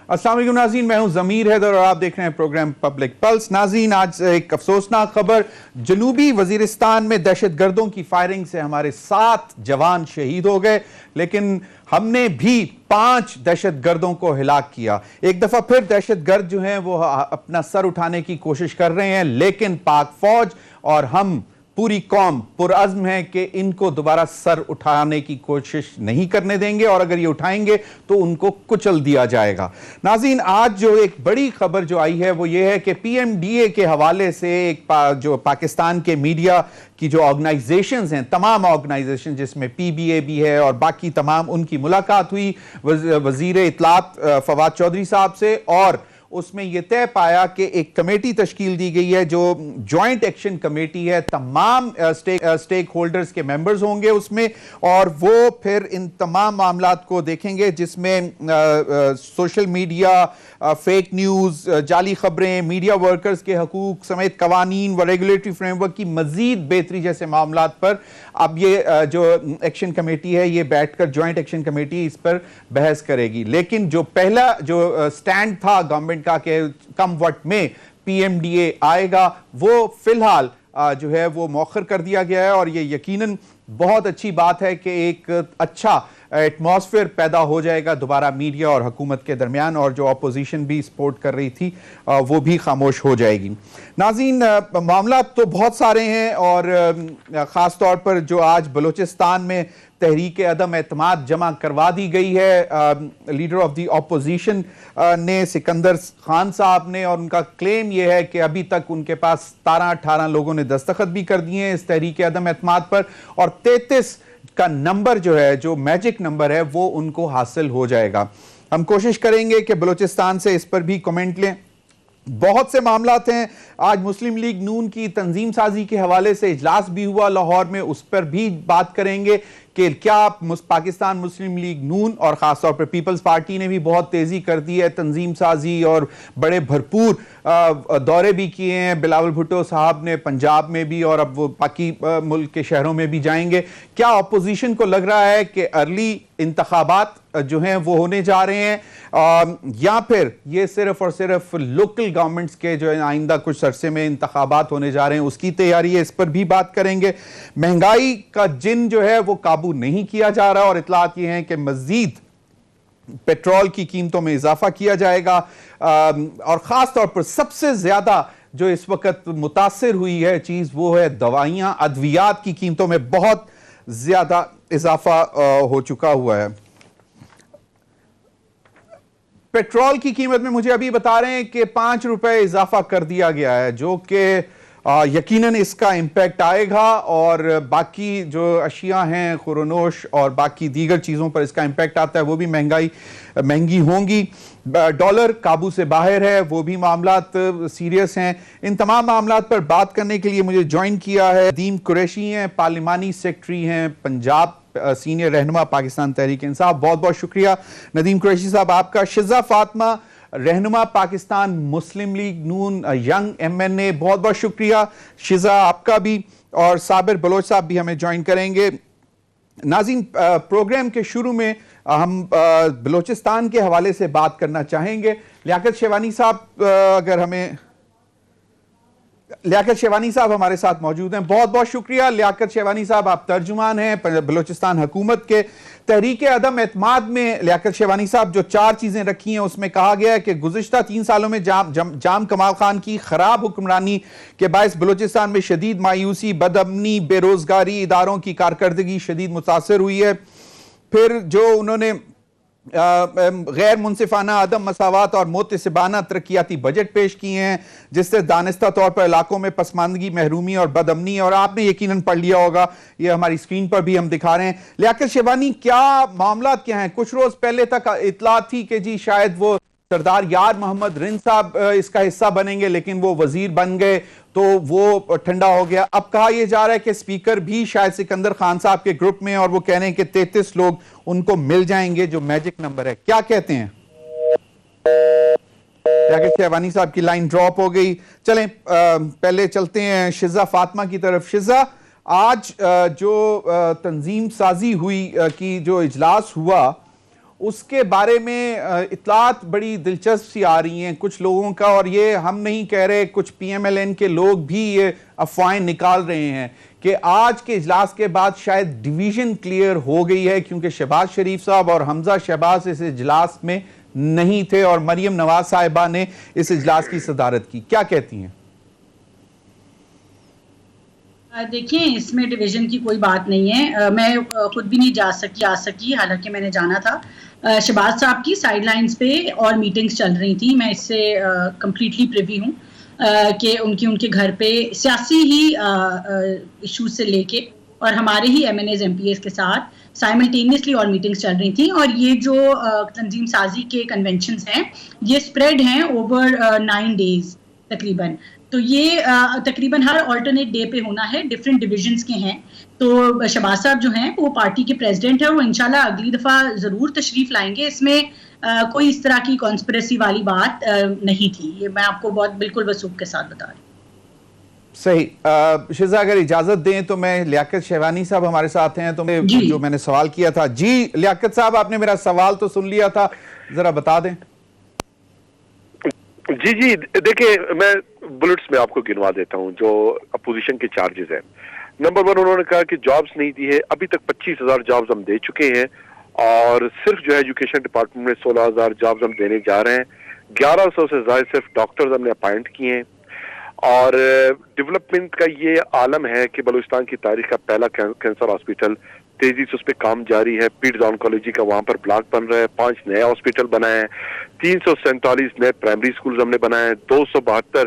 अस्सलाम वालेकुम नाज़रीन, मैं हूं ज़मीर हैदर और आप देख रहे हैं प्रोग्राम पब्लिक पल्स। नाज़रीन, आज एक अफसोसनाक खबर, जनूबी वजीरिस्तान में दहशतगर्दों की फायरिंग से हमारे 7 जवान शहीद हो गए, लेकिन हमने भी 5 दहशतगर्दों को हिलाक किया। एक दफा फिर दहशतगर्द जो हैं वो अपना सर उठाने की कोशिश कर रहे हैं, लेकिन पाक फौज और हम पूरी कौम पुरअज़्म है कि इनको दोबारा सर उठाने की कोशिश नहीं करने देंगे, और अगर ये उठाएंगे तो उनको कुचल दिया जाएगा। नाज़रीन, आज जो एक बड़ी खबर जो आई है वो ये है कि पीएमडीए के हवाले से जो पाकिस्तान के मीडिया की जो ऑर्गेनाइजेशंस हैं, तमाम ऑर्गेनाइजेशन जिसमें पीबीए भी है और बाकी तमाम, उनकी मुलाकात हुई वजीर इत्तलात फवाद चौधरी साहब से, और उसमें यह तय पाया कि एक कमेटी तश्कील दी गई है जो जॉइंट एक्शन कमेटी है। तमाम स्टेक होल्डर्स के मेंबर्स होंगे उसमें, और वो फिर इन तमाम मामलात को देखेंगे जिसमें सोशल मीडिया, फेक न्यूज़, जाली खबरें, मीडिया वर्कर्स के हकूक समेत कवानीन व रेगुलेटरी फ्रेमवर्क की मजीद बेहतरी जैसे मामलात पर अब ये जो एक्शन कमेटी है ये बैठकर, जॉइंट एक्शन कमेटी इस पर बहस करेगी। लेकिन जो पहला जो स्टैंड था गवर्नमेंट का कि कम वक्त में पीएमडीए आएगा, वो फिलहाल जो है वो मौखर कर दिया गया है, और ये यकीनन बहुत अच्छी बात है कि एक अच्छा एटमॉस्फेयर पैदा हो जाएगा दोबारा मीडिया और हुकूमत के दरमियान, और जो अपोजिशन भी सपोर्ट कर रही थी वो भी खामोश हो जाएगी। नाज़रीन, मामला तो बहुत सारे हैं, और ख़ास तौर पर जो आज बलूचिस्तान में तहरीक अदम एतमाद जमा करवा दी गई है लीडर ऑफ द अपोजिशन ने, सिकंदर खान साहब ने, और उनका क्लेम यह है कि अभी तक उनके पास 17-18 लोगों ने दस्तखत भी कर दिए हैं इस तहरीक अदम एतमाद पर, और 33 का नंबर जो है, जो मैजिक नंबर है, वो उनको हासिल हो जाएगा। हम कोशिश करेंगे कि बलूचिस्तान से इस पर भी कमेंट लें। बहुत से मामलात हैं। आज मुस्लिम लीग नून की तंजीम साजी के हवाले से इजलास भी हुआ लाहौर में, उस पर भी बात करेंगे कि क्या पाकिस्तान मुस्लिम लीग नून और ख़ासतौर पर पीपल्स पार्टी ने भी बहुत तेज़ी कर दी है तंजीम साजी, और बड़े भरपूर दौरे भी किए हैं बिलावल भुट्टो साहब ने पंजाब में भी, और अब वो बाकी मुल्क के शहरों में भी जाएंगे। क्या अपोजिशन को लग रहा है कि अर्ली इंतखाबात जो हैं वो होने जा रहे हैं, या फिर ये सिर्फ और सिर्फ लोकल गवर्नमेंट्स के जो है आइंदा कुछ अरसे में इंतखाबात होने जा रहे हैं उसकी तैयारी है, इस पर भी बात करेंगे। महंगाई का जिन जो है वो काबू नहीं किया जा रहा, और इतलात ये हैं कि मजीद पेट्रोल की कीमतों में इजाफा किया जाएगा, और ख़ास तौर पर सबसे ज़्यादा जो इस वक्त मुतासिर हुई है चीज़ वो है दवाइयाँ, अद्वियात की कीमतों में बहुत ज़्यादा इजाफा हो चुका हुआ है। पेट्रोल की कीमत में मुझे अभी बता रहे हैं कि 5 रुपए इजाफा कर दिया गया है, जो कि यकीनन इसका इम्पैक्ट आएगा, और बाकी जो अशिया हैं, खुरनोश और बाकी दीगर चीज़ों पर इसका इम्पैक्ट आता है, वो भी महंगी होंगी। डॉलर काबू से बाहर है, वो भी मामलात सीरियस हैं। इन तमाम मामलात पर बात करने के लिए मुझे ज्वाइन किया है नदीम कुरैशी हैं, पार्लिमानी सेक्रेटरी हैं पंजाब, सीनियर रहनुमा पाकिस्तान तहरीक इंसाफ। बहुत बहुत शुक्रिया नदीम कुरैशी साहब आपका। शिज़ा फातिमा, रहनुमा पाकिस्तान मुस्लिम लीग नून यंग MNA, बहुत बहुत शुक्रिया शिज़ा आपका भी, और साबिर बलोच साहब भी हमें ज्वाइन करेंगे। नाज़रीन, प्रोग्राम के शुरू में हम बलूचिस्तान के हवाले से बात करना चाहेंगे। लियाकत शेवानी साहब, अगर हमें लियाकत शेवानी साहब हमारे साथ मौजूद हैं। बहुत बहुत शुक्रिया लियाकत शेवानी साहब, आप तर्जुमान हैं बलूचिस्तान हुकूमत के। तहरीक अदम एतमाद में लियाकत शेवानी साहब जो 4 चीज़ें रखी हैं उसमें कहा गया है कि गुज़िश्ता 3 सालों में जाम कमाल खान की ख़राब हुक्मरानी के बायस बलूचिस्तान में शदीद मायूसी, बदअमनी, बेरोज़गारी, इदारों की कारकर्दगी शदीद मुतासर हुई है। फिर जो उन्होंने गैर मुनसिफाना, अदम मसावत और मोतसिबाना तरक्याती बजट पेश किए हैं, जिससे दानिस्ता तौर पर इलाकों में पसमानदगी, महरूमी और बदअमनी, और आपने यकीनन पढ़ लिया होगा, ये हमारी स्क्रीन पर भी हम दिखा रहे हैं। लियाकत शेवानी, क्या मामला क्या है? कुछ रोज पहले तक इतला थी कि जी शायद वो सरदार यार मोहम्मद रिंद साहब इसका हिस्सा बनेंगे, लेकिन वो वजीर बन गए तो वो ठंडा हो गया। अब कहा यह जा रहा है कि स्पीकर भी शायद सिकंदर खान साहब के ग्रुप में, और वो कह रहे हैं कि 33 लोग उनको मिल जाएंगे जो मैजिक नंबर है। क्या कहते हैं? शेवानी साहब की लाइन ड्रॉप हो गई। चलें पहले चलते हैं शिज़ा फातिमा की तरफ। शिज़ा, आज जो तंजीम साजी हुई की जो इजलास हुआ उसके बारे में इतलात बड़ी दिलचस्प सी आ रही हैं कुछ लोगों का, और ये हम नहीं कह रहे, कुछ PMLN के लोग भी ये अफवाहें निकाल रहे हैं कि आज के इजलास के बाद शायद डिवीजन क्लियर हो गई है, क्योंकि शहबाज शरीफ साहब और हमजा शहबाज इस इजलास में नहीं थे और मरियम नवाज साहिबा ने इस इजलास की सदारत की। क्या कहती हैं? देखिए, इसमें डिवीजन की कोई बात नहीं है। मैं खुद भी नहीं आ सकी, हालांकि मैंने जाना था। शहबाज साहब की साइडलाइंस पे और मीटिंग्स चल रही थी। मैं इससे कंप्लीटली प्रिवी हूँ कि उनके घर पे सियासी ही इश्यूज से लेके और हमारे ही MNAs MPAs के साथ साइमल्टेनियसली और मीटिंग्स चल रही थी। और ये जो तंजीम साजी के कन्वेंशंस हैं, ये स्प्रेड हैं ओवर 9 days तकरीबन। तो ये तकरीबन हर ऑल्टरनेट डे पे होना है, डिफरेंट डिविजन्स के हैं। तो शहबाज साहब जो हैं वो पार्टी के प्रेसिडेंट है, वो इंशाल्लाह अगली दफ़ा ज़रूर तशरीफ लाएंगे। इसमें कोई इस तरह की कॉन्स्पिरेसी वाली बात नहीं थी। ये मैं आपको बहुत बिल्कुल वसूख के साथ बता रही हूँ। सही। शिजा, अगर इजाजत दें तो मैं, लियाकत शेहवानी साहब हमारे साथ हैं, तो जो मैंने सवाल किया था। जी लियाकत साहब, आपने मेरा सवाल तो सुन लिया था, जरा बता दें। जी देखिए, मैं बुलेट्स में आपको गिनवा देता हूं जो अपोजिशन के चार्जेस हैं। नंबर 1, उन्होंने कहा कि जॉब्स नहीं दी है। अभी तक 25,000 जॉब्स हम दे चुके हैं और सिर्फ जो है एजुकेशन डिपार्टमेंट में 16,000 जॉब्स हम देने जा रहे हैं। 1100 से ज्यादा सिर्फ डॉक्टर्स हमने अपॉइंट किए हैं। और डेवलपमेंट का ये आलम है कि बलूचिस्तान की तारीख का पहला कैंसर हॉस्पिटल, तेजी से उस पर काम जारी है। पीड्स ऑन्कोलॉजी का वहां पर ब्लॉक बन रहा है। 5 नए हॉस्पिटल बनाए हैं। 347 नए प्राइमरी स्कूल हमने बनाए हैं। 272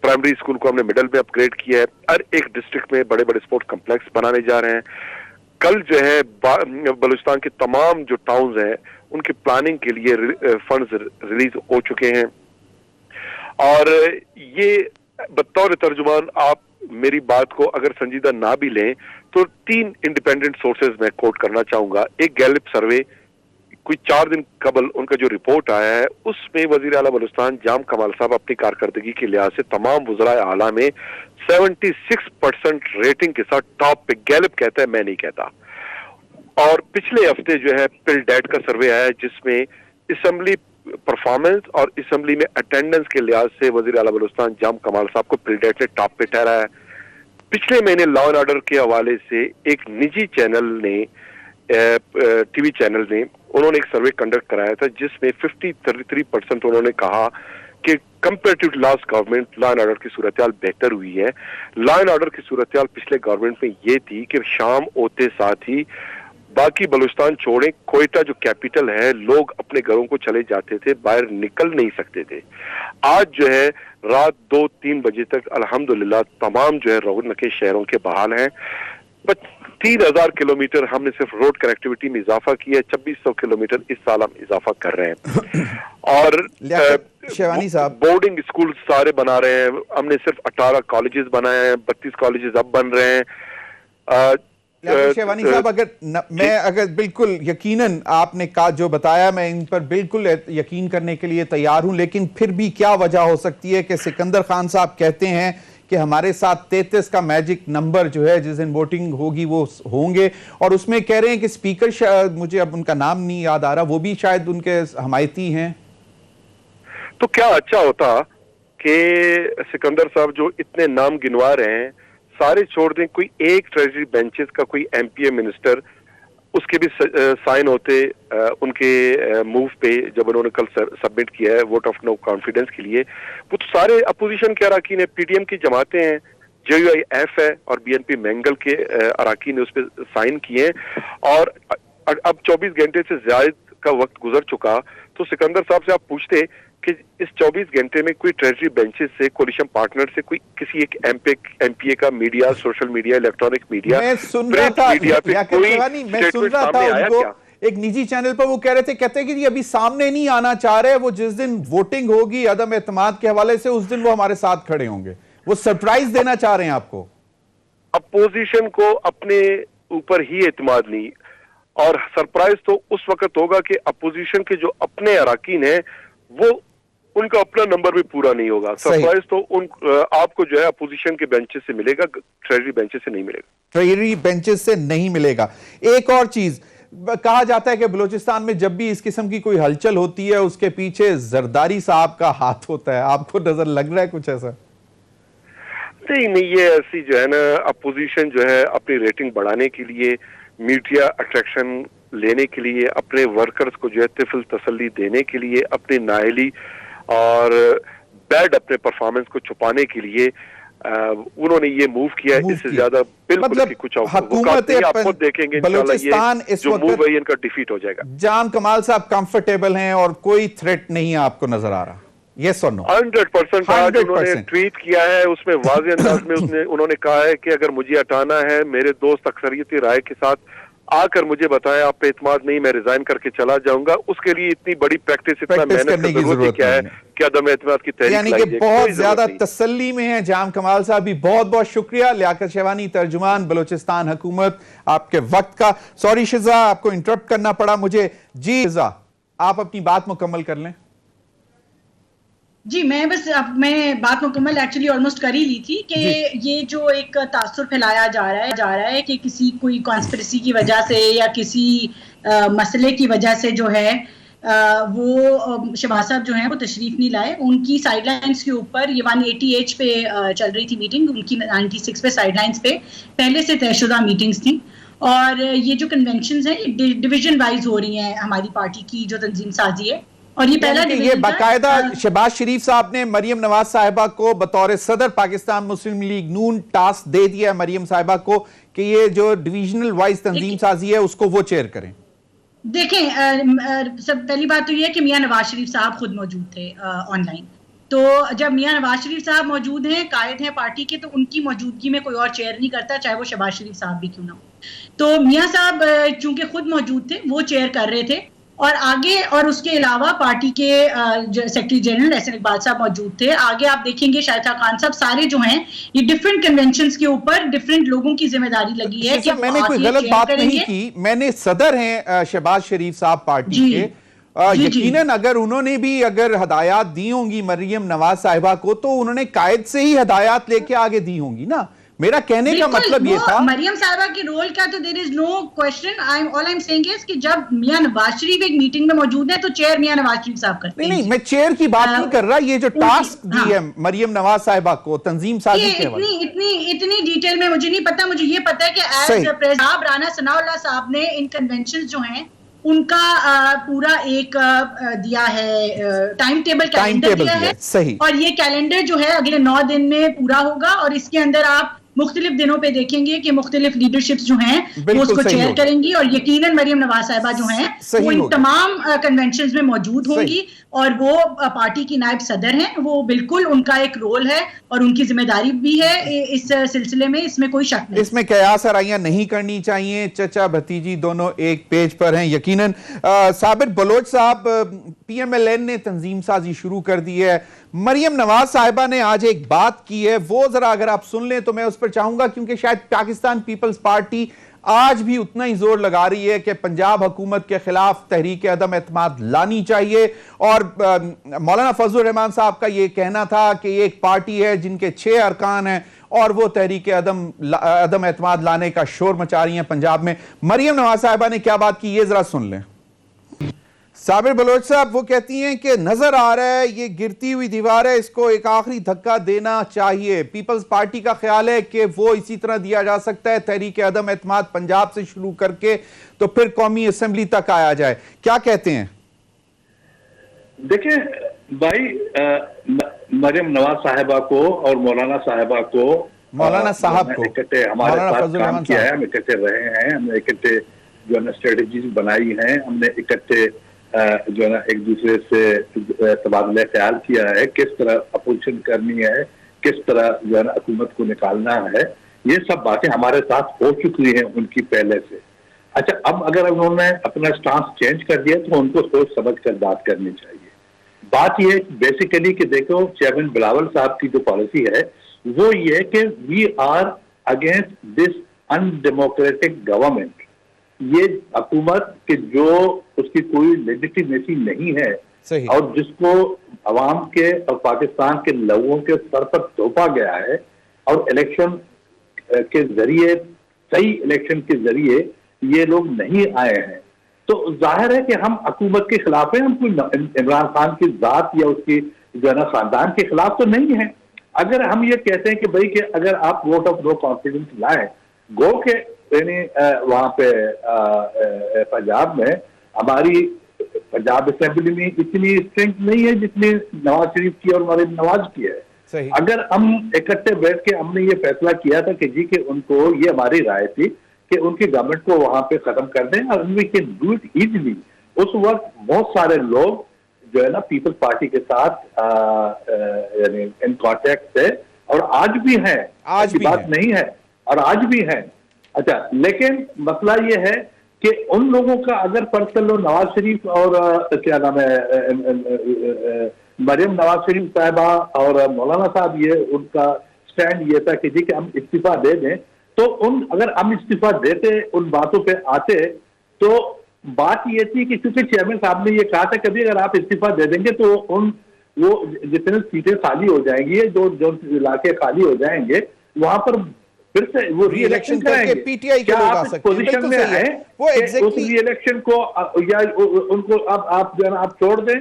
प्राइमरी स्कूल को हमने मिडिल में अपग्रेड किया है। हर एक डिस्ट्रिक्ट में बड़े बड़े स्पोर्ट कम्प्लेक्स बनाने जा रहे हैं। कल जो है बलूचिस्तान के तमाम जो टाउन्स हैं उनकी प्लानिंग के लिए फंड्स रिलीज हो चुके हैं। और ये बतौर तर्जुमान आप मेरी बात को अगर संजीदा ना भी लें तो 3 इंडिपेंडेंट सोर्सेज मैं कोट करना चाहूंगा। एक गैलिप सर्वे कोई 4 दिन कबल उनका जो रिपोर्ट आया है, उसमें वजीर आला बलूचिस्तान जाम कमाल साहब अपनी कारकर्दगी के लिहाज से तमाम वज़राए आला में 76% रेटिंग के साथ टॉप पे। गैलिप कहता है, मैं नहीं कहता। और पिछले हफ्ते जो है पिल डेट का सर्वे आया जिसमें असेंबली परफॉर्मेंस और असेंबली में अटेंडेंस के लिहाज से वजीर आला बलूचिस्तान जाम कमाल साहब को पिल डेट ने टॉप पे ठहराया है। पिछले महीने लॉ एंड ऑर्डर के हवाले से एक निजी चैनल ने, टीवी चैनल ने, उन्होंने एक सर्वे कंडक्ट कराया था जिसमें 33% उन्होंने कहा कि comparative last government law and order की सूरत हाल बेहतर हुई है। लॉ एंड ऑर्डर की सूरत हाल पिछले गवर्नमेंट में ये थी कि शाम होते साथ ही बाकी बलूचिस्तान छोड़े, कोयटा जो कैपिटल है, लोग अपने घरों को चले जाते थे, बाहर निकल नहीं सकते थे। आज जो है रात 2-3 बजे तक अल्हम्दुलिल्लाह तमाम जो है रौनकें शहरों के बहाल हैं। 3000 किलोमीटर हमने सिर्फ रोड कनेक्टिविटी में इजाफा किया है। 2600 किलोमीटर इस साल हम इजाफा कर रहे हैं। और शेहवानी साहब, बोर्डिंग स्कूल सारे बना रहे हैं। हमने सिर्फ 18 कॉलेजेस बनाए हैं, 32 कॉलेजेस अब बन रहे हैं। शेहवानी साहब, अगर बिल्कुल यकीनन आपने का जो बताया, मैं इन पर बिल्कुल यकीन करने के लिए तैयार हूं, लेकिन फिर भी क्या वजह हो सकती है कि सिकंदर खान साहब कहते हैं कि हमारे साथ 33 का मैजिक नंबर जो है जिस दिन वोटिंग होगी वो होंगे, और उसमें कह रहे हैं कि स्पीकर, मुझे अब उनका नाम नहीं याद आ रहा, वो भी शायद उनके हमायती हैं। तो क्या अच्छा होता कि सिकंदर साहब जो इतने नाम गिनवा रहे हैं सारे छोड़ दें, कोई एक ट्रेजरी बेंचेस का कोई MPA मिनिस्टर, उसके भी साइन होते उनके मूव पे जब उन्होंने कल सबमिट किया है वोट ऑफ नो कॉन्फिडेंस के लिए। वो तो सारे अपोजिशन के अराकीन है, PDM की जमातें हैं, JUIF है और BNP मैंगल के अराकीन ने उस पर साइन किए हैं। और अब 24 घंटे से ज्यादा का वक्त गुजर चुका, तो सिकंदर साहब से आप पूछते कि इस 24 घंटे में कोई ट्रेजरी बेंचेस से, कोलिशन पार्टनर से, कोई किसी एक MPA का media, social media, electronic media, मैं सुन रहा था उनको एक निजी चैनल पर, वो कह रहे थे, कहते हैं कि ये अभी सामने नहीं आना चाह रहे, वो जिस दिन वोटिंग होगी अदम एतमाद के हवाले से उस दिन वो हमारे साथ खड़े होंगे, वो सरप्राइज देना चाह रहे हैं आपको। अपोजिशन को अपने ऊपर ही एतमाद नहीं, और सरप्राइज तो उस वक्त होगा कि अपोजिशन के जो अपने अराकीन है वो उनका अपना नंबर भी पूरा नहीं होगा। सरप्राइज तो आपको जो है अपोजिशन के बेंचेस से मिलेगा, ट्रेजरी बेंचेस से नहीं मिलेगा। ट्रेजरी बेंचेस से नहीं मिलेगा। एक और चीज, कहा जाता है कि बलूचिस्तान में जब भी इस किस्म की कोई हलचल होती है उसके पीछे जरदारी साहब का हाथ होता है, आपको नजर लग रहा है कुछ ऐसा? नहीं, ये ऐसी जो है ना अपोजिशन जो है अपनी रेटिंग बढ़ाने के लिए, मीडिया अट्रैक्शन लेने के लिए, अपने वर्कर्स को जो है तिफल तसल्ली देने के लिए, अपनी नाअहली और बैड अपने परफॉर्मेंस को छुपाने के लिए उन्होंने ये मूव किया। इससे ज्यादा बिल्कुल मतलब कुछ हुकूमत नहीं, आप खुद देखेंगे इंशाल्लाह ये जो मूव है इनका डिफीट हो जाएगा। जाम कमाल साहब कंफर्टेबल हैं और कोई थ्रेट नहीं है आपको नजर आ रहा? यस और नो? 100% आज उन्होंने ट्वीट किया है, उसमें वाज़ेह अंदाज में उन्होंने कहा है कि अगर मुझे हटाना है, मेरे दोस्त अक्सरियती राय के साथ आकर मुझे बताएं, आप पे इत्मीनान नहीं, मैं रिजाइन करके चला जाऊंगा। उसके लिए इतनी बड़ी प्रैक्टिस, इतना मेहनत करने की जरूरत क्या है कि अदम एतमाद की तहरीक यानी कि बहुत ज्यादा तसल्ली में है जाम कमाल साहब भी। बहुत बहुत शुक्रिया लियाकत शेहवानी, तर्जुमान बलूचिस्तान हुकूमत, आपके वक्त का। सॉरी शिजा, आपको इंटरप्ट करना पड़ा मुझे। जी शिजा, आप अपनी बात मुकम्मल कर लें। जी, मैं बात मुकम्मल एक्चुअली ऑलमोस्ट कर ही ली थी कि ये जो एक तासुर फैलाया जा रहा है कि किसी कोई कॉन्स्पिरेसी की वजह से या किसी मसले की वजह से जो है वो शहबाज साहब जो हैं वो तशरीफ नहीं लाए। उनकी साइडलाइंस के ऊपर ये 180H पे चल रही थी मीटिंग, उनकी 96 पे साइडलाइंस पे पहले से तयशुदा मीटिंग्स थी। और ये जो कन्वेंशंस हैं ये डिवीजन वाइज हो रही हैं हमारी पार्टी की जो तंजीम साजी है। और ये पहला ये बाकायदा शहबाज शरीफ साहब ने मरियम नवाज साहिबा को बतौर सदर पाकिस्तान मुस्लिम लीग नून टास्क दे दिया है मरियम साहिबा को कि ये जो डिवीजनल वाइज तंजीम साजी है उसको वो चेयर करें। देखें, सब पहली बात तो ये है कि मियां नवाज शरीफ साहब खुद मौजूद थे ऑनलाइन। तो जब मियां नवाज शरीफ साहब मौजूद हैं, कायद हैं पार्टी के, तो उनकी मौजूदगी में कोई और चेयर नहीं करता, चाहे वो शहबाज शरीफ साहब भी क्यों ना हो। तो मियां साहब चूंकि खुद मौजूद थे, वो चेयर कर रहे थे। और आगे और उसके अलावा पार्टी के सेक्रेटरी जनरल एहसन इकबाल साहब मौजूद थे। आगे आप देखेंगे शाहिद खान साहब, सारे जो हैं ये डिफरेंट कन्वेंशंस के ऊपर डिफरेंट लोगों की जिम्मेदारी लगी है कि मैंने कोई गलत बात नहीं की, मैंने सदर हैं शहबाज शरीफ साहब पार्टी के, यकीनन अगर उन्होंने भी अगर हदायत दी होंगी मरियम नवाज साहिबा को तो उन्होंने कायद से ही हदायत लेके आगे दी होंगी ना। मेरा कहने का मतलब ये था मरियम साहिबा के रोल का तो there is no question. All I am saying is कि जब मियां नवाज शरीफ एक मीटिंग में मौजूद है तो चेयर मियां नवाज शरीफ साहब करते हैं। नहीं, मैं चेयर की बात नहीं कर रहा, ये जो टास्क दी है मरियम नवाज साहिबा को तंजीम साजी के इतनी डिटेल में मुझे नहीं पता। मुझे ये पता है कि एज प्रेसिडेंट राना सनाउल्लाह साहब ने इन कन्वेंशन जो हैं उनका पूरा एक दिया है टाइम टेबल, कैलेंडर दिया है। सही। और ये कैलेंडर जो है अगले 9 दिन में पूरा होगा और इसके अंदर आप मुख्तलिफ दिनों पे देखेंगे कि मुख्तलिफ लीडरशिप्स जो हैं वो उसको चेयर करेंगी। और यकीनन मरियम नवाज साहिबा जो हैं वो इन तमाम कन्वेंशंस में मौजूद होंगी और वो पार्टी की नायब सदर हैं। वो बिल्कुल उनका एक रोल है और उनकी जिम्मेदारी भी है इस सिलसिले में, इसमें कोई शक नहीं। इसमें कयास आराइयां नहीं करनी चाहिए। चचा भतीजी दोनों एक पेज पर हैं यकीनन। साबिर बलोच साहब, PMLN ने तंजीम साजी शुरू कर दी है। मरियम नवाज साहिबा ने आज एक बात की है, वो जरा अगर आप सुन लें तो मैं उस पर चाहूंगा, क्योंकि शायद पाकिस्तान पीपल्स पार्टी आज भी उतना ही जोर लगा रही है कि पंजाब हुकूमत के खिलाफ तहरीक अदम एतमाद लानी चाहिए। और मौलाना फजलुर रहमान साहब का यह कहना था कि एक पार्टी है जिनके 6 अरकान हैं और वो तहरीक अदम एतमाद लाने का शोर मचा रही है पंजाब में। मरियम नवाज साहिबा ने क्या बात की, ये जरा सुन लें। साबिर बलोच साहब वो कहती हैं कि नजर आ रहा है ये गिरती हुई दीवार है, इसको एक आखिरी धक्का देना चाहिए। पीपल्स पार्टी का ख्याल है कि वो इसी तरह दिया जा सकता है, तहरीक अदम एतमाद पंजाब से शुरू करके तो फिर कौमी असेंबली तक आया जाए। क्या कहते हैं? देखिए भाई, मरियम नवाज साहिबा को और मौलाना साहब को इकट्ठे हमारे साथ काम किया है, हम इकट्ठे रहे हैं, हमने इकट्ठे जो है ना स्ट्रेटेजीज बनाई हैं, हमने इकट्ठे जो है ना एक दूसरे से तबादला ख्याल किया है, किस तरह अपोजिशन करनी है, किस तरह जो है ना हुकूमत को निकालना है। ये सब बातें हमारे साथ हो चुकी हैं उनकी पहले से। अच्छा, अब अगर उन्होंने अपना स्टांस चेंज कर दिया तो उनको सोच समझ कर बात करनी चाहिए। बात ये बेसिकली कि देखो, चेयरमैन बिलावल साहब की जो पॉलिसी है वो ये कि we are against this undemocratic government. ये हुकूमत के जो उसकी कोई लेजिटिमेसी नहीं है और जिसको अवाम के और पाकिस्तान के लोगों के सर पर थोपा गया है, और इलेक्शन के जरिए, सही इलेक्शन के जरिए ये लोग नहीं आए हैं। तो जाहिर है कि हम हुकूमत के खिलाफ हैं, हम कोई इमरान खान की जात या उसकी जो है ना खानदान के खिलाफ तो नहीं है। अगर हम ये कहते हैं कि भाई कि अगर आप वोट ऑफ नो कॉन्फिडेंस लाएं, गो के यानी वहां पे पंजाब में हमारी पंजाब असेंबली में इतनी स्ट्रेंथ नहीं है जितनी नवाज शरीफ की और मरीम नवाज की है। सही। अगर हम इकट्ठे बैठ के हमने ये फैसला किया था कि जी कि उनको, ये हमारी राय थी कि उनकी गवर्नमेंट को वहां पे खत्म कर दें और we can do it easily. उस वक्त बहुत सारे लोग जो है ना पीपल्स पार्टी के साथ यानी इन कॉन्टेक्ट थे और आज भी हैं, आज भी बात नहीं है, और आज भी हैं। अच्छा, लेकिन मसला ये है कि उन लोगों का अगर पर्सनल नवाज शरीफ और क्या नाम है मरियम नवाज शरीफ साहबा और मौलाना साहब, ये उनका स्टैंड ये था कि जी कि हम इस्तीफा दे दें, तो अगर हम इस्तीफा देते, उन बातों पे आते, तो बात ये थी कि क्योंकि चेयरमैन साहब ने ये कहा था कभी अगर आप इस्तीफा दे देंगे तो वो जितने सीटें खाली हो जाएंगी, जो इलाके खाली हो जाएंगे, वहां पर फिर से वो री-इलेक्शन करके पीटीआई के लोग आ सकते हैं। पोजीशन में है वो उस री-इलेक्शन को या उनको आप जो है आप छोड़ दें,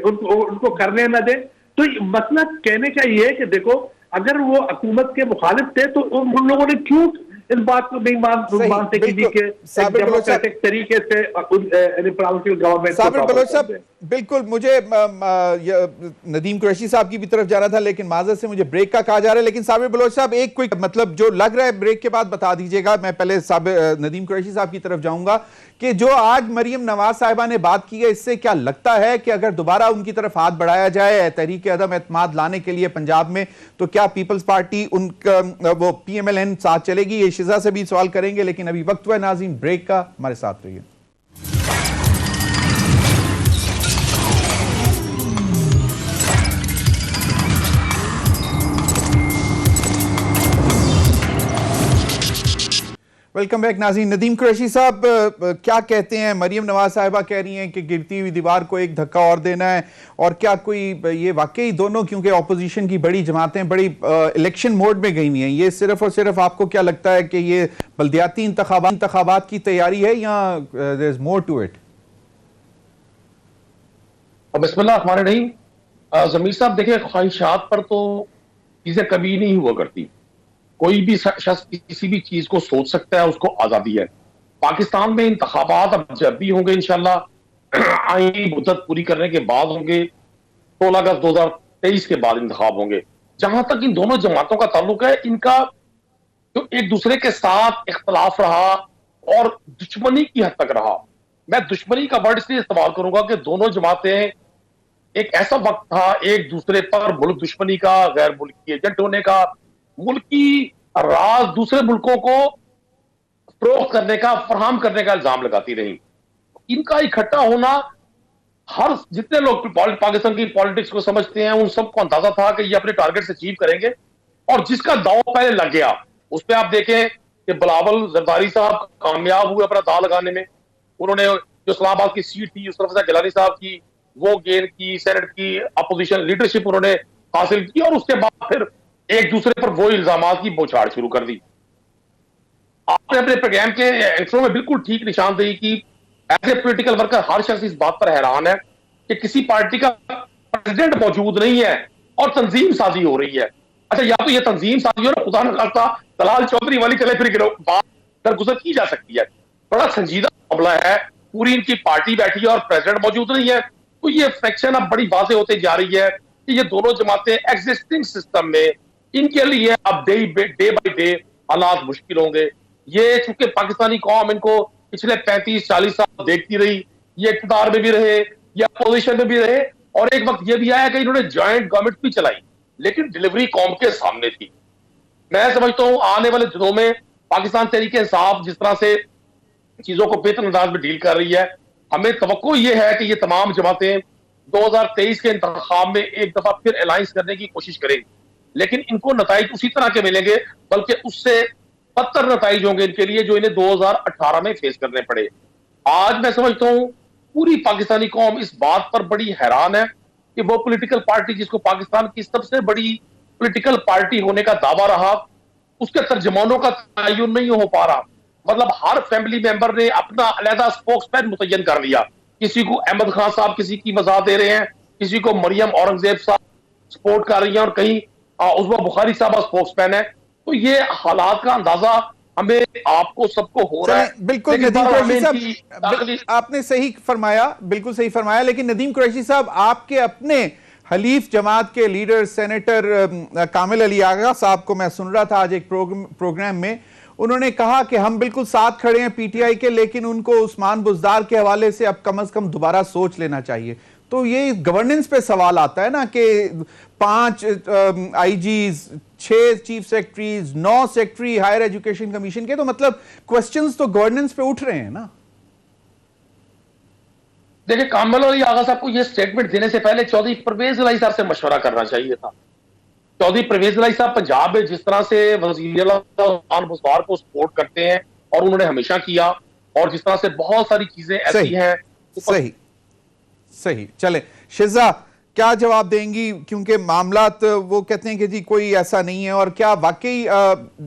उनको करने न दें। तो मसला कहने का ये है कि देखो, अगर वो हुकूमत के मुखालिफ थे तो उन लोगों ने क्यों इस बात को नहीं मानते कि डेमोक्रेटिक तरीके से गवर्नमेंट। साबिर बलोच साहब, बिल्कुल मुझे नदीम कुरैशी साहब की भी तरफ जाना था, लेकिन माजरत से मुझे ब्रेक का कहा जा रहा है। लेकिन साबिर बलोच साहब, एक क्विक मतलब जो लग रहा है ब्रेक के बाद बता दीजिएगा। मैं पहले नदीम कुरैशी साहब की तरफ जाऊंगा कि जो आज मरियम नवाज साहिबा ने बात की है, इससे क्या लगता है कि अगर दोबारा उनकी तरफ हाथ बढ़ाया जाए तहरीक अदम एतमाद लाने के लिए पंजाब में, तो क्या पीपल्स पार्टी उनका वो PMLN साथ चलेगी? ये शिजा से भी सवाल करेंगे, लेकिन अभी वक्त हुआ नाज़रीन ब्रेक का, हमारे साथ रहिए। वेलकम बैक नाज़रीन। नदीम कुरैशी साहब, क्या कहते हैं? मरियम नवाज साहिबा कह रही हैं कि गिरती हुई दीवार को एक धक्का और देना है, और क्या कोई ये वाकई दोनों, क्योंकि ऑपोजिशन की बड़ी जमातें बड़ी इलेक्शन मोड में गई हुई हैं, ये सिर्फ और सिर्फ आपको क्या लगता है कि ये बल्दियाती इंतखाबात की तैयारी है या there is more to it? बिस्मिल्लाह रहमान रहीम। जमीर साहब, देखिए, ख्वाहिशात पर तो चीजें कभी नहीं हुआ करती। कोई भी शख्स किसी भी चीज को सोच सकता है, उसको आजादी है। पाकिस्तान में इंतखाबात अब जब भी होंगे इंशाल्लाह आईनी मुद्दत पूरी करने के बाद होंगे, 16 अगस्त 2023 के बाद इंतखाब होंगे। जहां तक इन दोनों जमातों का ताल्लुक है, इनका जो एक दूसरे के साथ इख्तलाफ रहा और दुश्मनी की हद तक रहा, मैं दुश्मनी का वर्ड इसलिए इस्तेमाल करूंगा कि दोनों जमातें, एक ऐसा वक्त था एक दूसरे पर मुल्क दुश्मनी का, गैर मुल्की एजेंट होने का, मुल्की राज दूसरे मुल्कों को फरोख्त करने का, फराहम करने का इल्जाम लगाती रही। इनका इकट्ठा होना, हर जितने लोग पाकिस्तान की पॉलिटिक्स को समझते हैं, उन सबको अंदाजा था कि ये अपने टारगेट से अचीव करेंगे। और जिसका दांव पहले लग गया, उस पर आप देखें कि बिलावल जरदारी साहब कामयाब हुए अपना दांव लगाने में। उन्होंने जो इस्लामाबाद की सीट थी, उसरफ गिलानी साहब की, वो गेन की, सेनेट की अपोजिशन लीडरशिप उन्होंने हासिल की, और उसके बाद फिर एक दूसरे पर वो इल्जामात की बौछार शुरू कर दी। आपने अपने प्रोग्राम के इंट्रो में बिल्कुल ठीक निशानदेही की। एज ए पोलिटिकल वर्कर हर शख्स इस बात पर हैरान है कि किसी पार्टी का प्रेसिडेंट मौजूद नहीं है और तंजीम साजी हो रही है। अच्छा, या तो ये तंजीम साजी हो ना, खुदा न खास्ता दलाल चौधरी वाली चले फिर बात दरगुजर की जा सकती है। बड़ा संजीदा मामला है, पूरी इनकी पार्टी बैठी है और प्रेसिडेंट मौजूद नहीं है, तो ये फ्रैक्शन अब बड़ी वाज़ेह होते जा रही है कि ये दोनों जमातें एग्जिस्टिंग सिस्टम में, इनके लिए अब डे बाई डे हालात मुश्किल होंगे। ये चूंकि पाकिस्तानी कौम इनको पिछले 35-40 साल देखती रही, ये इक़्तिदार में भी रहे, ये अपोजिशन में भी रहे, और एक वक्त ये भी आया कि इन्होंने जॉइंट गवर्नमेंट भी चलाई, लेकिन डिलीवरी कौम के सामने थी। मैं समझता हूं आने वाले दिनों में पाकिस्तान तहरीक इंसाफ जिस तरह से चीजों को बेहतर अंदाज में डील कर रही है, हमें तवक्को ये है कि ये तमाम जमातें 2023 के इंतखाब में एक दफा फिर अलायंस करने की कोशिश करेंगी, लेकिन इनको नताइज उसी तरह के मिलेंगे, बल्कि उससे बदतर नताइज होंगे इनके लिए जो इन्हें 2018 में फेस करने पड़े। आज मैं समझता हूं पूरी पाकिस्तानी कौम इस बात पर बड़ी हैरान है कि वो पॉलिटिकल पार्टी जिसको पाकिस्तान की सबसे बड़ी पॉलिटिकल पार्टी होने का दावा रहा, उसके तर्जमानों का तयन नहीं हो पा रहा। मतलब हर फैमिली मेंबर ने अपना अलहदा स्पोक्समैन मुतय्यन कर लिया। किसी को अहमद खान साहब किसी की वजाहत दे रहे हैं, किसी को मरियम औरंगजेब साहब सपोर्ट कर रही हैं और कहीं उस्मा बुखारी साहब स्पोक्समैन है। तो ये हालात का अंदाजा हमें आपको सबको हो रहा है। बिल्कुल नदीम कुरैशी साहब, आपने सही फरमाया, बिल्कुल सही फरमाया। लेकिन नदीम कुरैशी साहब, आपके अपने हलीफ जमात के लीडर सेनेटर कामिल अली आगा साहब को मैं सुन रहा था आज एक प्रोग्राम में, उन्होंने कहा कि हम बिल्कुल साथ खड़े हैं पीटीआई के, लेकिन उनको उस्मान बुज़दार के हवाले से अब कम से कम दोबारा सोच लेना चाहिए। तो ये गवर्नेंस पे सवाल आता है ना कि 5 IGs, 6 chief secretaries, 9 secretary higher education commission के, तो मतलब क्वेश्चंस तो गवर्नेंस पे उठ रहे हैं ना। देखिए, कामिल अली आगा साहब को यह स्टेटमेंट देने से पहले चौधरी परवेज इलाही साहब से मशवरा करना चाहिए था। चौधरी परवेज इलाही साहब पंजाब में जिस तरह से वज़ीर उस्मान बुज़दार को सपोर्ट करते हैं और उन्होंने हमेशा किया, और जिस तरह से बहुत सारी चीजें ऐसी हैं। सही सही। चले शिजा, क्या जवाब देंगी, क्योंकि मामलात वो कहते हैं कि जी कोई ऐसा नहीं है, और क्या वाकई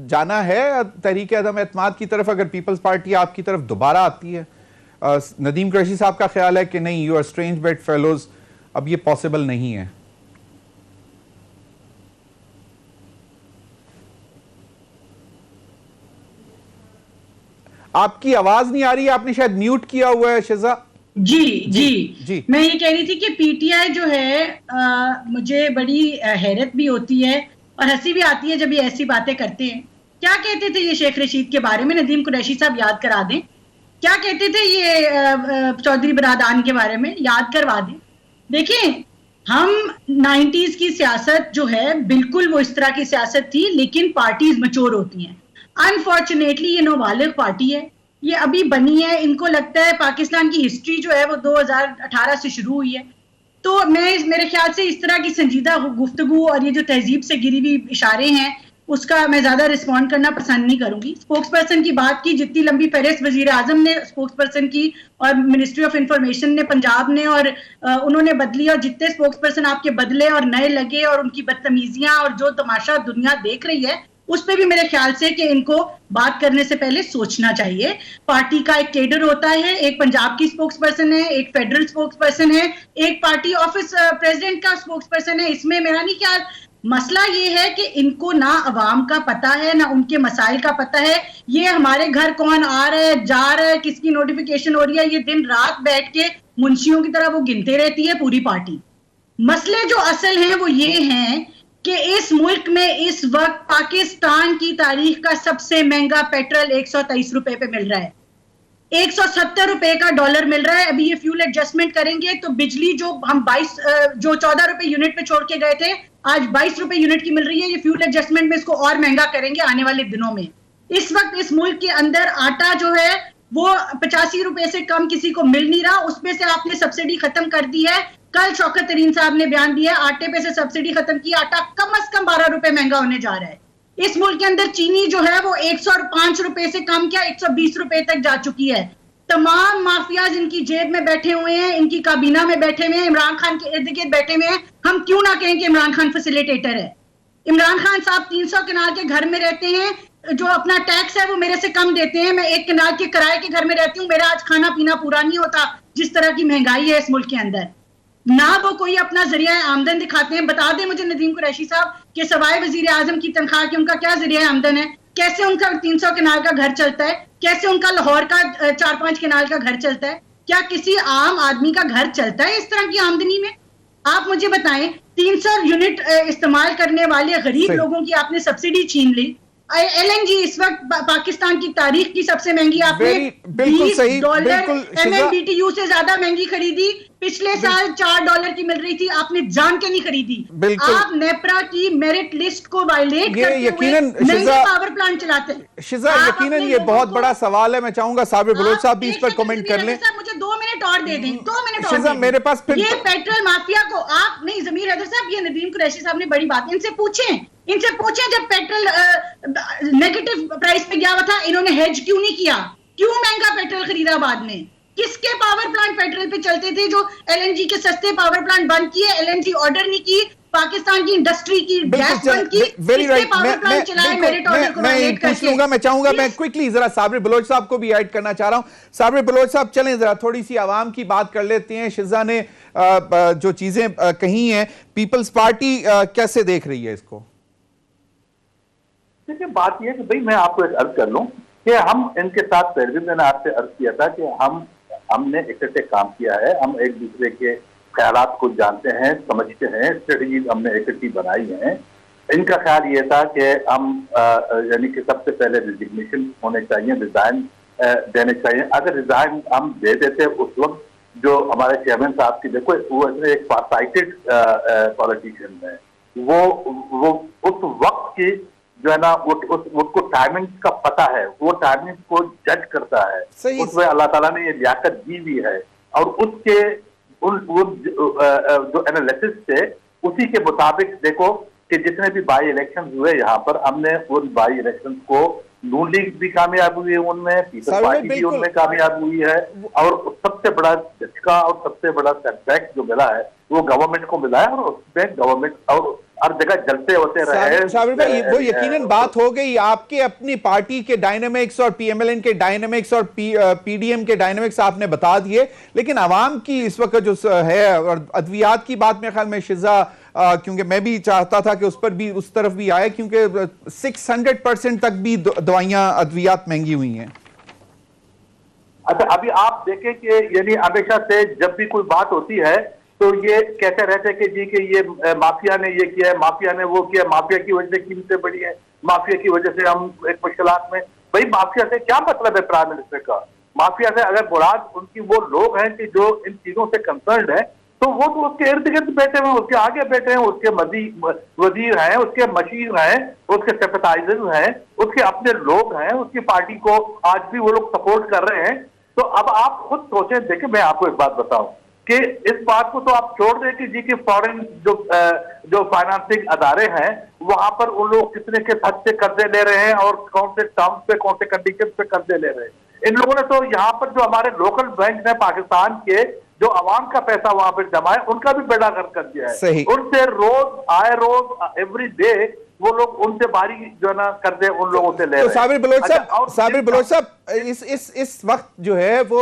जाना है तहरीक अदम एतमाद की तरफ अगर पीपल्स पार्टी आपकी तरफ दोबारा आती है? नदीम कुरैशी साहब का ख्याल है कि नहीं, you are strange bedfellows, अब ये पॉसिबल नहीं है। आपकी आवाज नहीं आ रही है, आपने शायद म्यूट किया हुआ है शिजा। जी मैं ये कह रही थी कि पीटीआई जो है मुझे बड़ी हैरत भी होती है और हंसी भी आती है जब ये ऐसी बातें करते हैं। क्या कहते थे ये शेख रशीद के बारे में? नदीम कुरैशी साहब याद करा दें, क्या कहते थे ये चौधरी बरादान के बारे में? याद करवा दें। देखिए, हम 90s की सियासत जो है बिल्कुल वो इस तरह की सियासत थी, लेकिन पार्टीज मैच्योर होती हैं। अनफॉर्चुनेटली ये नौबालिग पार्टी है, ये अभी बनी है। इनको लगता है पाकिस्तान की हिस्ट्री जो है वो 2018 से शुरू हुई है। तो मेरे ख्याल से इस तरह की संजीदा गुफ्तगू और ये जो तहजीब से गिरी हुई इशारे हैं उसका मैं ज्यादा रिस्पॉन्ड करना पसंद नहीं करूंगी। स्पोक्स पर्सन की बात की, जितनी लंबी फहरिस्त वजीर आजम ने स्पोक्स पर्सन की और मिनिस्ट्री ऑफ इंफॉर्मेशन ने पंजाब ने और उन्होंने बदली, और जितने स्पोक्स पर्सन आपके बदले और नए लगे और उनकी बदतमीजियां और जो तमाशा दुनिया देख रही है उस पर भी मेरे ख्याल से कि इनको बात करने से पहले सोचना चाहिए। पार्टी का एक केडर होता है, एक पंजाब की स्पोक्स पर्सन है, एक फेडरल स्पोक्स पर्सन है, एक पार्टी ऑफिस प्रेसिडेंट का स्पोक्स पर्सन है। इसमें मेरा नहीं ख्याल, मसला ये है कि इनको ना अवाम का पता है ना उनके मसाइल का पता है। ये हमारे घर कौन आ रहा है, जा रहा है, किसकी नोटिफिकेशन हो रही है, ये दिन रात बैठ के मुंशियों की तरह वो गिनते रहती है पूरी पार्टी। मसले जो असल हैं वो ये हैं कि इस मुल्क में इस वक्त पाकिस्तान की तारीख का सबसे महंगा पेट्रोल 123 रुपए पे मिल रहा है, 170 रुपए का डॉलर मिल रहा है। अभी ये फ्यूल एडजस्टमेंट करेंगे तो बिजली जो हम 14 रुपए यूनिट पे छोड़ के गए थे आज 22 रुपए यूनिट की मिल रही है। ये फ्यूल एडजस्टमेंट में इसको और महंगा करेंगे आने वाले दिनों में। इस वक्त इस मुल्क के अंदर आटा जो है वो 85 रुपए से कम किसी को मिल नहीं रहा, उसमें से आपने सब्सिडी खत्म कर दी है। कल शौकत तरीन साहब ने बयान दिया, आटे पे से सब्सिडी खत्म की, आटा कम से कम 12 रुपए महंगा होने जा रहा है। इस मुल्क के अंदर चीनी जो है वो 105 रुपए से कम क्या 120 रुपए तक जा चुकी है। तमाम माफियाज इनकी जेब में बैठे हुए हैं, इनकी काबीना में बैठे हुए हैं, इमरान खान के इर्द गिर्द बैठे हुए हैं। हम क्यों ना कहें कि इमरान खान फैसिलिटेटर है। इमरान खान साहब 300 कनाल के घर में रहते हैं, जो अपना टैक्स है वो मेरे से कम देते हैं। मैं 1 कनाल के किराए के घर में रहती हूँ, मेरा आज खाना पीना पूरा नहीं होता जिस तरह की महंगाई है इस मुल्क के अंदर। ना वो कोई अपना जरिया आमदन दिखाते हैं। बता दें मुझे नदीम कुरैशी साहब कि सवाए वजीर आजम की तनख्वाह के उनका क्या जरिया आमदन है? कैसे उनका 300 कनाल का घर चलता है? कैसे उनका लाहौर का 4-5 कनाल का घर चलता है? क्या किसी आम आदमी का घर चलता है इस तरह की आमदनी में? आप मुझे बताएं, 300 यूनिट इस्तेमाल करने वाले गरीब लोगों की आपने सब्सिडी छीन ली। LNG इस वक्त पाकिस्तान की तारीख की सबसे महंगी आपने $20 MMBTU से ज्यादा महंगी खरीदी। पिछले साल $4 की मिल रही थी, आपने जान के नहीं खरीदी। आप नेपरा की मेरिट लिस्ट को वायलेट करते हुए महंगे पावर प्लांट चलाते हैं। शिजा, यकीनन ये बहुत बड़ा सवाल है। मैं चाहूंगा साबिर बलोच साहब भी इस पर कमेंट कर लें। मुझे 2 मिनट और दे दें, 2 मिनट शिजा, मेरे पास ये पेट्रोल माफिया को आप नहीं, जमीर हैदर साहब, ये नदीम कुरैशी साहब ने बड़ी बात, इनसे पूछें जब पेट्रोल नेगेटिव प्राइस पे गया हुआ था इन्होंने हेज क्यों नहीं किया? क्यों महंगा पेट्रोल खरीदा बाद में? किसके पावर प्लांट पेट्रोल पे चलते थे? जो LNG के सस्ते पावर प्लांट बंद किए, LNG ऑर्डर नहीं की, पाकिस्तान की इंडस्ट्री की गैस बंद की, इसके पावर प्लांट चलाए मेरिट ऑर्डर को वायलेट करके। मैं चाहूंगा मैं क्विकली जरा साबिर बलोच साहब को भी ऐड करना चाह रहा हूं। साबिर बलोच साहब चलें जरा थोड़ी सी आवाम की बात कर लेते हैं। शिजा ने जो चीजें कही हैं, पीपल्स पार्टी कैसे देख रही है इसको? देखिए बात यह है कि भाई मैं आपको एक अर्ज कर लूं कि हम इनके साथ पहले भी मैंने आपसे अर्ज किया था कि हमने इकट्ठे काम किया है, हम एक दूसरे के ख्यालात को जानते हैं, समझते हैं, स्ट्रेटजी हमने इकट्ठी बनाई है। इनका ख्याल ये था कि हम यानी कि सबसे पहले रिजिग्नेशन होने चाहिए, रिजाइन देने चाहिए। अगर रिजाइन हम दे देते उस वक्त जो हमारे चेयरमैन साहब की, देखो वो एक फारसाइटेड पॉलिटिशियन है, वो उस वक्त की जो है ना उसको टाइमिंग का पता है, वो टाइमिंग को जज करता है, उसमें अल्लाह ताला ने ये लियाकत दी हुई है और उसके जो एनालिसिस थे उसी के मुताबिक देखो कि जितने भी बाई इलेक्शन हुए यहाँ पर, हमने उन बाई इलेक्शन को नून लीग भी कामयाब हुई है उनमें, पीपल्स पार्टी भी उनमें कामयाब हुई है, और सबसे बड़ा झटका और सबसे बड़ा सेटबैक जो मिला है वो गवर्नमेंट को मिला है, और उसमें गवर्नमेंट और हर जगह जलते होते रहे। साबिर भाई वो यकीनन बात हो गई आपके अपनी पार्टी के डायनेमिक्स और पीएमएलएन के डायनेमिक्स और पीडीएम के डायनेमिक्स आपने बता दिए, लेकिन आवाम की इस वक्त जो है, और अद्वियात की बात मेरे ख्याल में शिजा, क्योंकि मैं भी चाहता था कि उस पर भी उस तरफ भी आए, क्योंकि 600% तक भी दवाइयां अद्वियात महंगी हुई हैं। अच्छा अभी आप देखें कि यानी हमेशा से जब भी कोई बात होती है तो ये कहते रहते हैं कि जी कि ये माफिया ने ये किया है, माफिया ने वो किया, माफिया की वजह से कीमतें बढ़ी है, माफिया की वजह से हम एक मुश्किलात में। भाई माफिया से क्या मतलब है प्राइम मिनिस्टर का? माफिया से अगर मुराद उनकी वो लोग हैं कि जो इन चीजों से कंसर्न्ड है, तो वो तो उसके इर्द गिर्द बैठे हुए, उसके आगे बैठे हैं, उसके वजीर हैं, उसके मशीर हैं, उसके सिंपैथाइजर्स हैं, उसके अपने लोग हैं, उसकी पार्टी को आज भी वो लोग सपोर्ट कर रहे हैं। तो अब आप खुद सोचें, देखिए मैं आपको एक बात बताऊं कि इस बात को तो आप छोड़ दें कि जी के फॉरेन जो फाइनेंसिंग अदारे हैं वहां पर उन लोग कितने के हद से कर्जे ले रहे हैं और कौन से टर्म्स पे, कौन से कंडीशन पे कर्जे ले रहे हैं। इन लोगों ने तो यहाँ पर जो हमारे लोकल बैंक है पाकिस्तान के, जो अवाम का पैसा वहां पर जमा है, उनका भी बेड़ा गर्क कर दिया है। उनसे रोज एवरी डे वो लोग उनसे बारी जो है ना कर्जे उन लोगों से ले रहे हैं। साबिर बलोच साहब इस वक्त जो है वो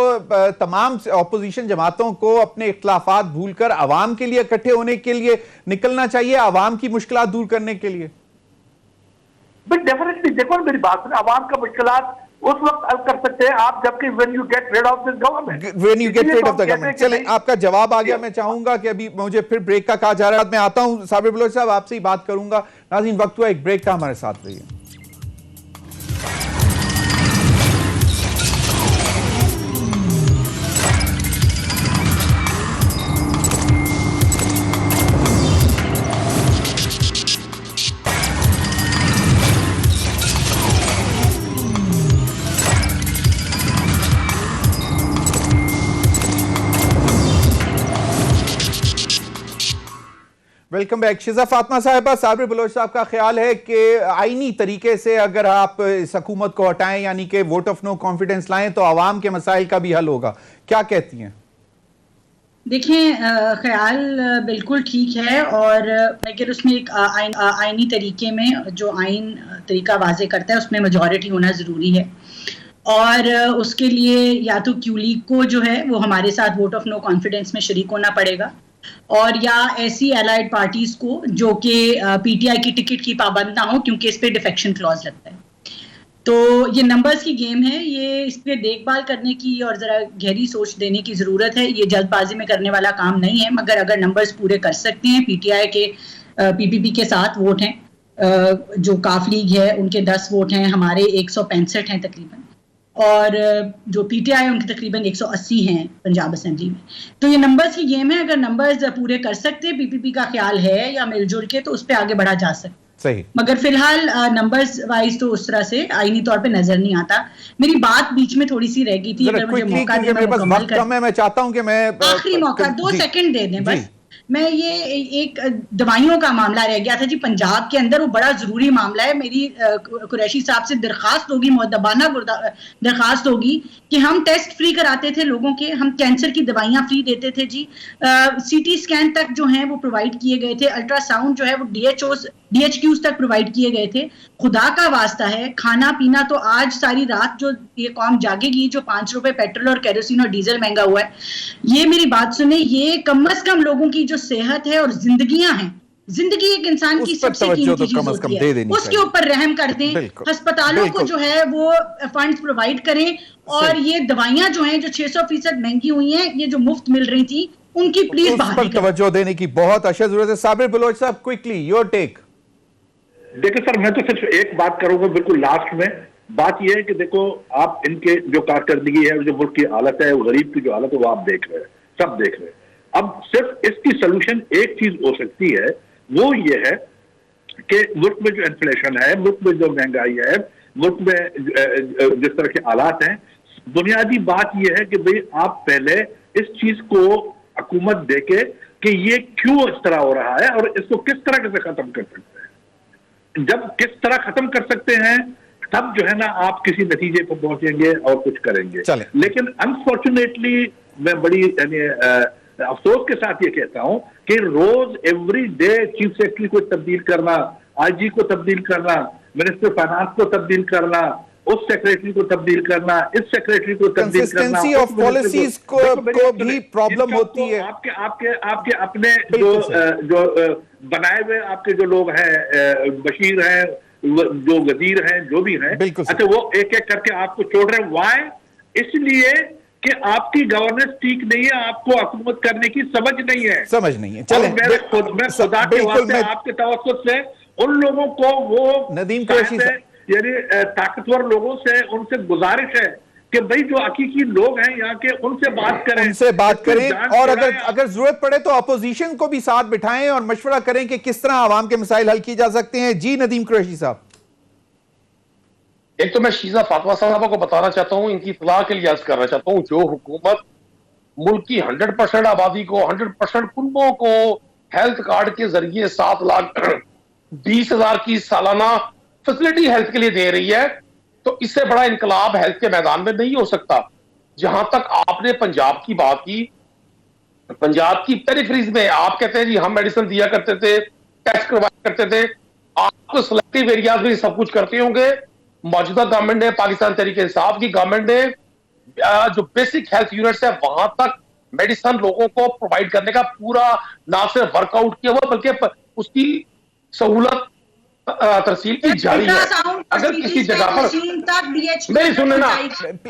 तमाम ऑपोजिशन जमातों को अपने इख्तिलाफात भूलकर आवाम के लिए इकट्ठे होने के लिए निकलना चाहिए, आवाम की मुश्किलात दूर करने के लिए। डेफिनेटली देखो मेरी बात सुने, आवाम का मुश्किलात उस वक्त हल कर सकते हैं आप जबकि when you get rid of this government, when you get rid of the government। चले आपका जवाब आ गया। मैं चाहूंगा कि अभी मुझे फिर ब्रेक का कहा जा रहा है, मैं आता हूं साबिर बलोच साहब आपसे ही बात करूंगा। नाज़रीन वक्त हुआ एक ब्रेक का, हमारे साथ रहिए। Welcome back. शिजा फातिमा साहिबा, साबिर बलोच साहब का ख्याल है कि आईनी तरीके से अगर आप इस हुकूमत को हटाएं, यानी कि वोट ऑफ नो कॉन्फिडेंस लाएं, तो आवाम के मसाइल का भी हल होगा, क्या कहती हैं? देखिए ख्याल बिल्कुल ठीक है, और लेकिन उसमें एक आईनी तरीके में जो आइन तरीका वाजे करता है उसमें मेजॉरिटी होना ज़रूरी है, और उसके लिए या तो क्यू लीग को जो है वो हमारे साथ वोट ऑफ नो कॉन्फिडेंस में शरीक होना पड़ेगा, और या ऐसी एलाइड पार्टीज को जो कि पीटीआई की टिकट की पाबंद ना हो, क्योंकि इस पे डिफेक्शन क्लॉज लगता है। तो ये नंबर्स की गेम है, ये इस पे देखभाल करने की और जरा गहरी सोच देने की जरूरत है। ये जल्दबाजी में करने वाला काम नहीं है, मगर अगर नंबर्स पूरे कर सकते हैं, पीटीआई के पीपीपी के 7 वोट हैं, जो काफ लीग है उनके 10 वोट हैं, हमारे 165 हैं तकरीबन, और जो पीटीआई उनके तकरीबन 180 हैं पंजाब असेंबली में। तो ये नंबर्स की गेम है, अगर नंबर्स पूरे कर सकते हैं पीपीपी का ख्याल है या मिलजुल के, तो उस पर आगे बढ़ा जा सकता है। सही। मगर फिलहाल नंबर्स वाइज तो उस तरह से आईनी तौर पे नजर नहीं आता। मेरी बात बीच में थोड़ी सी रह गई थी, अगर मुझे मौका दें मैं मुकम्मल कर। मैं चाहता हूं कि मैं आखिरी मौका 2 सेकंड दे दें बस। मैं ये एक दवाइयों का मामला रह गया था जी पंजाब के अंदर, वो बड़ा जरूरी मामला है। मेरी कुरैशी साहब से दरखास्त होगी, मुअद्दबाना दरखास्त होगी कि हम टेस्ट फ्री कराते थे लोगों के, हम कैंसर की दवाइयां फ्री देते थे जी, सीटी स्कैन तक जो है वो प्रोवाइड किए गए थे, अल्ट्रासाउंड जो है वो DHQs तक प्रोवाइड किए गए थे। खुदा का वास्ता है, खाना पीना तो आज सारी रात जो ये कौम जागेगी, जो 5 रुपए पेट्रोल और केरोसिन और डीजल महंगा हुआ है, ये मेरी बात सुने, ये कम से कम लोगों की जो सेहत है और जिंदगियां हैं, जिंदगी एक इंसान की सबसे कीमती चीज होती है, उसके ऊपर रहम कर दें। अस्पतालों को जो है वो फंड्स प्रोवाइड करें, और ये दवाइयां जो हैं जो 600% महंगी हुई हैं, ये जो मुफ्त मिल रही थी, उनकी प्लीज बहाली करें। तवज्जो देने की बहुत अशद जरूरत है। साबिर बलोच साहब, क्विकली योर टेक। देखिए सर, मैं तो सिर्फ एक बात करूंगा बिल्कुल लास्ट में। बात यह है कि देखो, आप इनके जो कारकर्दगी है, जो मुल्क की हालत है, गरीब की जो हालत है, वो आप देख रहे हैं, सब देख रहे हैं। अब सिर्फ इसकी सोल्यूशन एक चीज हो सकती है, वो ये है कि मुल्क में जो इन्फ्लेशन है, मुल्क में जो महंगाई है, मुल्क में जिस तरह के हालात हैं, बुनियादी बात यह है कि भाई आप पहले इस चीज को हुकूमत देके कि ये क्यों इस तरह हो रहा है और इसको किस तरह से खत्म कर सकते हैं। जब किस तरह खत्म कर सकते हैं, तब जो है ना आप किसी नतीजे पर पहुंचेंगे और कुछ करेंगे। लेकिन अनफॉर्चुनेटली मैं बड़ी अफसोस के साथ ये कहता हूं कि रोज एवरी डे चीफ सेक्रेटरी को तब्दील करना, IG को तब्दील करना, मिनिस्टर फाइनेंस को तब्दील करना, उस सेक्रेटरी को तब्दील करना, इस सेक्रेटरी को तब्दील करना, कंसिस्टेंसी ऑफ पॉलिसीज को भी प्रॉब्लम होती है। आपके अपने जो बनाए हुए आपके जो लोग हैं, बशीर हैं, जो वजीर हैं, जो भी हैं, अच्छा वो एक एक करके आपको छोड़ रहे हैं। वाई? इसलिए कि आपकी गवर्नेंस ठीक नहीं है, आपको हुकूमत करने की समझ नहीं है। चले, मैं खुदा के वास्ते आपके तवज्जुह से उन लोगों को, वो नदीम कुरैशी यानी ताकतवर लोगों से उनसे गुजारिश है कि भाई जो हकीकी लोग हैं यहाँ के, उनसे बात करें, और अगर जरूरत पड़े तो अपोजिशन को भी साथ बिठाएं और मशवरा करें कि किस तरह आवाम के मसाइल हल किए जा सकते हैं। जी नदीम कुरैशी साहब। एक तो मैं शीजा फातमा साहबा को बताना चाहता हूं, इनकी इत्तला के लिए अर्ज करना चाहता हूं, जो हुकूमत मुल्क की 100% आबादी को, 100% कुनबों को हेल्थ कार्ड के जरिए 7,20,000 की सालाना फैसिलिटी हेल्थ के लिए दे रही है, तो इससे बड़ा इनकलाब हेल्थ के मैदान में नहीं हो सकता। जहां तक आपने पंजाब की बात की, पंजाब की पेरिफेरीज में आप कहते हैं जी हम मेडिसिन दिया करते थे, टेस्ट करवाया करते थे, आपको सिलेक्टिव एरियाज में सब कुछ करते होंगे। मौजूदा गवर्नमेंट ने, पाकिस्तान तहरीक इंसाफ की गवर्नमेंट ने जो बेसिक हेल्थ यूनिट्स है वहां तक मेडिसिन लोगों को प्रोवाइड करने का पूरा ना सिर्फ वर्कआउट किया हुआ बल्कि उसकी सहूलत तरसील की जारी है। अगर किसी जगह पर मेरी सुनने ना,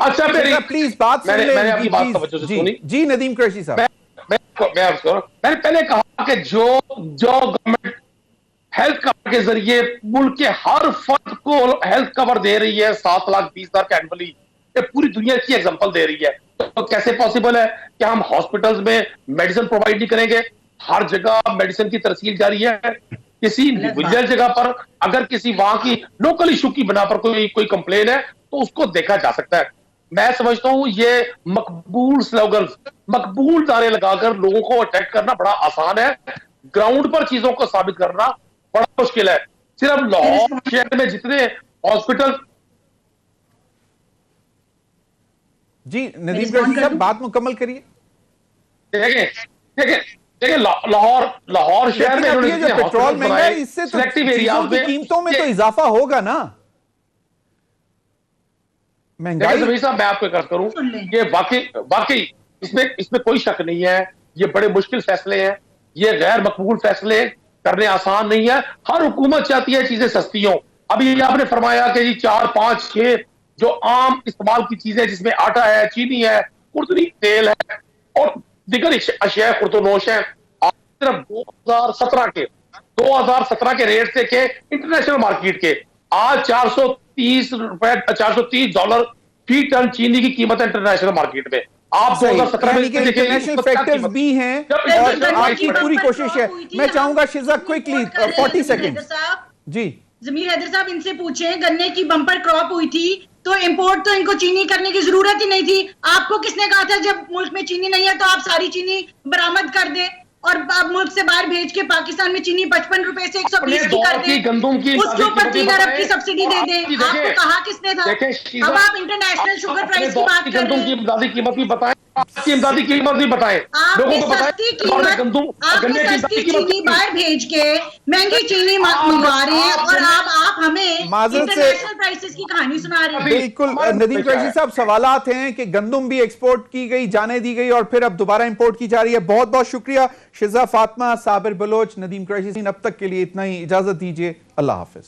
अच्छा मेरी प्लीज बात सुन मैंने आपकी बात तवज्जो से सुनी। जी नदीम कुरैशी साहब, मैंने पहले कहा कि जो गवर्नमेंट हेल्थ कवर के जरिए मुल्क के हर फर्द को हेल्थ कवर दे रही है 7,20,000 का एनुअली, ये पूरी दुनिया की एग्जांपल दे रही है, तो कैसे पॉसिबल है कि हम हॉस्पिटल्स में मेडिसिन प्रोवाइड नहीं करेंगे? हर जगह मेडिसिन की तरसील जारी है। किसी इंडिविजुअल जगह पर अगर किसी वहां की लोकल इशू की बना पर कोई कंप्लेन है तो उसको देखा जा सकता है। मैं समझता हूं ये मकबूल स्लोगन, मकबूल नारे लगाकर लोगों को अटैक करना बड़ा आसान है, ग्राउंड पर चीजों को साबित करना बड़ा मुश्किल है। सिर्फ लाहौर शहर में जितने हॉस्पिटल। जी नदीम कुरैशी साहब, बात मुकम्मल करिए। देखिए लाहौर शहर में ये जो पेट्रोल महंगा है, इससे तो चीजों की कीमतों में तो इजाफा होगा ना। महंगाई साहब मैं आपको अर्ज करूं, ये वाकई इसमें कोई शक नहीं है, ये बड़े मुश्किल फैसले हैं, ये गैर मकबूल फैसले करने आसान नहीं है। हर हुकूमत चाहती है चीजें सस्ती हों। अभी आपने फरमाया कि जी 4, 5, 6 जो आम इस्तेमाल की चीजें जिसमें आटा है, चीनी है, कुर्तनी तेल है और दिगर अशिया खुर्दोनोश है, सिर्फ 2017 के रेट से के इंटरनेशनल मार्केट के आज $430 फी टन चीनी की कीमत है इंटरनेशनल मार्केट में। आप 2017 में इंटरनेशनल फैक्टर्स भी हैं और आपकी पूरी कोशिश है। मैं चाहूंगा शिजा क्विकली 40 सेकंड। जी जमीर हैदर साहब, इनसे पूछें, गन्ने की बम्पर क्रॉप हुई थी तो इंपोर्ट तो इनको चीनी करने की जरूरत ही नहीं थी। आपको किसने कहा था जब मुल्क में चीनी नहीं है तो आप सारी चीनी बरामद कर दें? और अब मुल्क से बाहर भेज के पाकिस्तान में चीनी 55 रुपए से 120 की कर दे, उसके ऊपर 3 अरब की सब्सिडी दे दे। आपको कहा किसने था? अब आप इंटरनेशनल शुगर प्राइस की बात कर रहे हैं। इमदादी कीमत भी बताएं, आपकी इमदादी कीमत भी बताएं, लोगों को बताएं। आपने सस्ती चीनी बाहर भेज के महंगी चीनी मंगवा रहे हैं और आप हमें इंटरनेशनल प्राइसेस की कहानी सुना रहे हैं। बिल्कुल नदीम कुरैशी साहब, सवालात हैं कि गंदम भी एक्सपोर्ट की गई, जाने दी गई और फिर अब दोबारा इंपोर्ट की जा रही है। बहुत बहुत शुक्रिया शिजा फातिमा, साबिर बलोच, नदीम कुरैशी। अब तक के लिए इतना ही, इजाजत दीजिए, अल्लाह हाफिज।